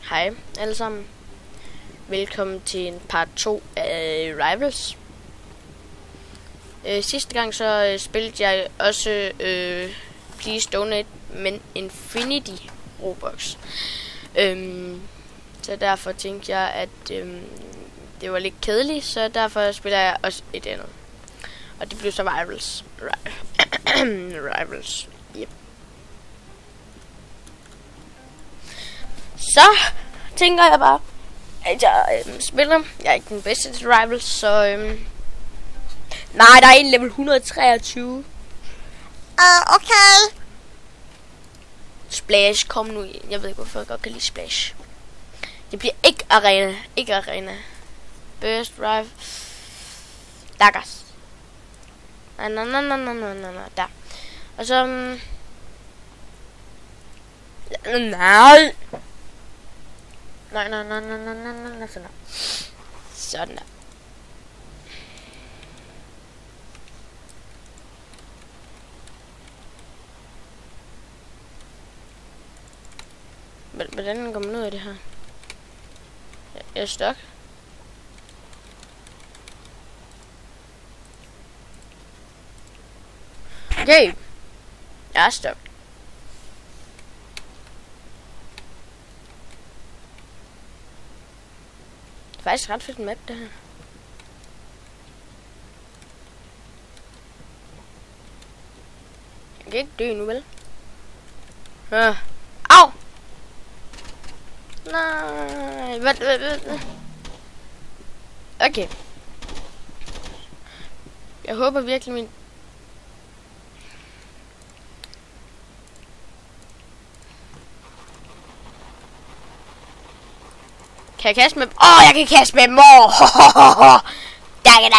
Hej alle sammen. Velkommen til en part 2 af Rivals. Sidste gang så spillede jeg også Please Donate men Infinity Robux. Så derfor tænkte jeg, at det var lidt kedeligt, så derfor spiller jeg også et andet. Og det blev så Rivals. Rivals. Yep. Så tænker jeg bare, at jeg spiller. Jeg er ikke den bedste til Rivals, så nej, der er en level 123. Okay. Splash, kom nu. Jeg ved ikke, hvorfor jeg godt kan lide Splash. Det bliver ikke arena. Ikke arena. Burst, Rive. Daggers. Nej. Der. Og så nej. Nej. Sådan der. Hvordan går man ud af det her? Jeg er stok. Okay. Jeg er stok. Det er faktisk ret fedt map, det her. Jeg kan ikke dø nu, vel? Au! Nej, hvad? Okay. Jeg håber virkelig min... Kan jeg kaste med dem? Jeg kan kaste med dem! Dakke.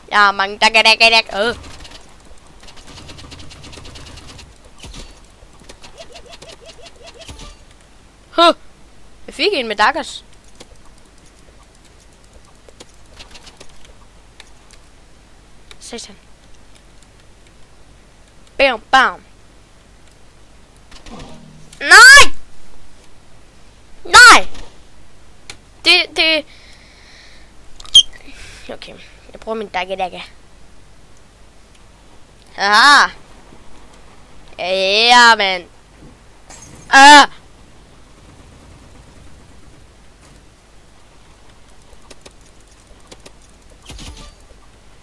Jeg har mange dakke. Jeg fik en med daggers. Satan. Bam. Nej! Det... Okay, jeg bruger min dakke. Haha. Ja, men...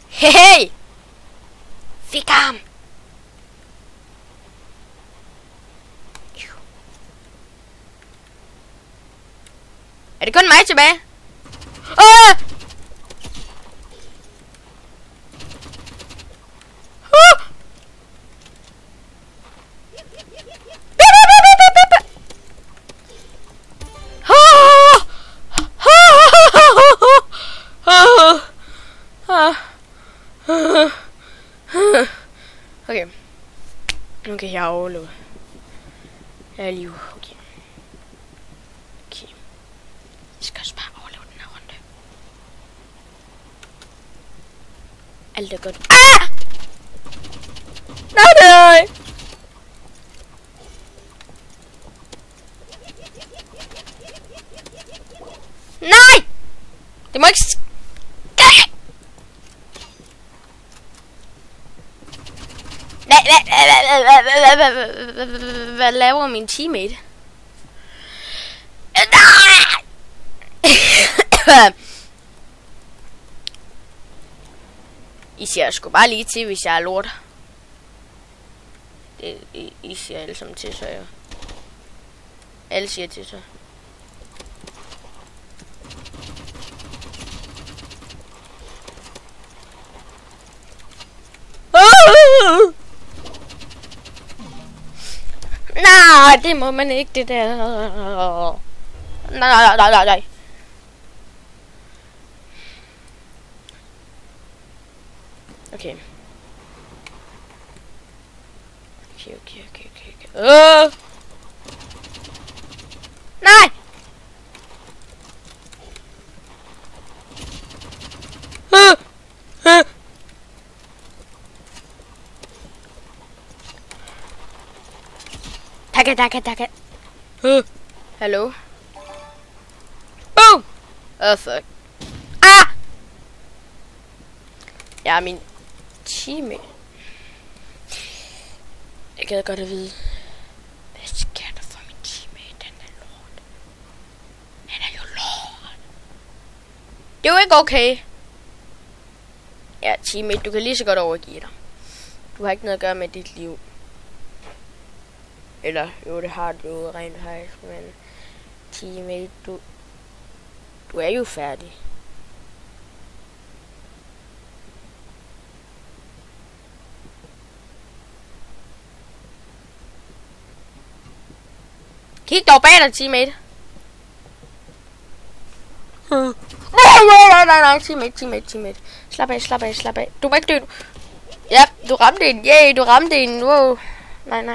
Hey! Fik ham! Er det kun mig tilbage? Okay. Nu kan jeg overleve. Jeg er i live. Okay. Jeg skal også bare overleve den her runde. Alt er godt. Nej! Nej! Det må ikke ske! Hvad laver min teammate? I siger sgu bare lige til, hvis jeg er lort. I siger alle sammen til, så jeg... Alle siger til, så... Nej, det må man ikke, det der. Nej. Okay. Nej! Takke. Hallo? Boom! Oh, fuck. Ah! Jeg er min teammate. Jeg gad godt at vide, hvad sker der for min teammate? Den er lort. Han er jo lort. Det er jo ikke okay. Ja, teammate, du kan lige så godt overgive dig. Du har ikke noget at gøre med dit liv. Eller, jo, det har du jo rent faktisk, men teammate, du er jo færdig. Kig dog bag dig, teammate. Nej, teammate. Slap af. Du må ikke dø. Ja, du ramte en. Yay, du ramte en. Wow. Nej.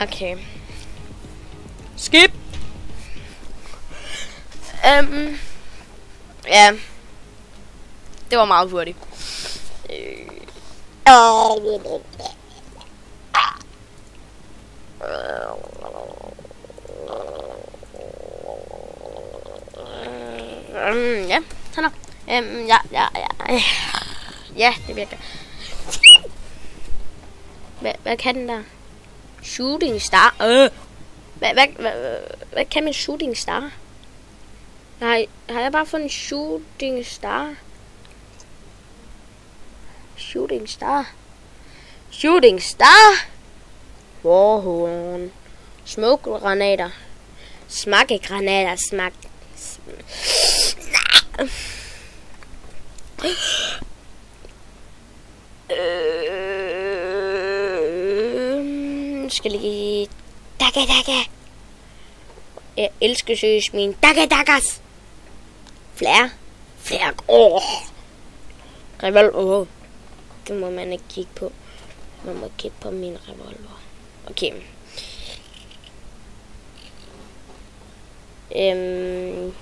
Okay. Skip. Ja. Det var meget hurtigt. Ja, sådan der. Ja, det virker. Hvad kan den der? Shooting star. Hvad kan man shooting star? Har jeg bare fået en shooting star? Shooting star. Warhorn. Smoke granater. Smakke granater. Skal lige Daga. Jeg elsker seriøst min Dagas. Flere. Revolver. Det må man ikke kigge på. Man må kigge på min revolver. Okay.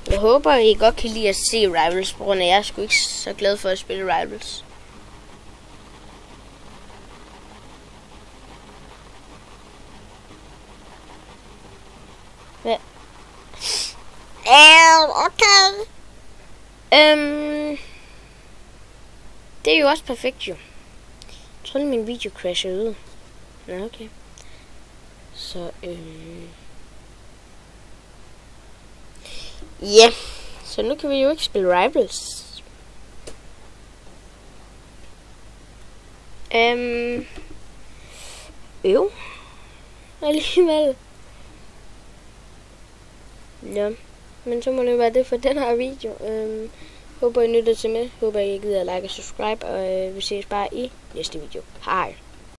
Jeg håber, I godt kan lide at se Rivals, på grund af jeg er sgu ikke så glad for at spille Rivals. Hvad? Okay. Det er jo også perfekt, jo. Jeg tror, min video crasher ud. Nå, okay. Så, ja. Så nu kan vi jo ikke spille Rivals. Jo. Alligevel. Ja. Men så må det være det for den her video. Håber I nytter til med. Håber I gider at like og subscribe. Og vi ses bare i næste video. Hej.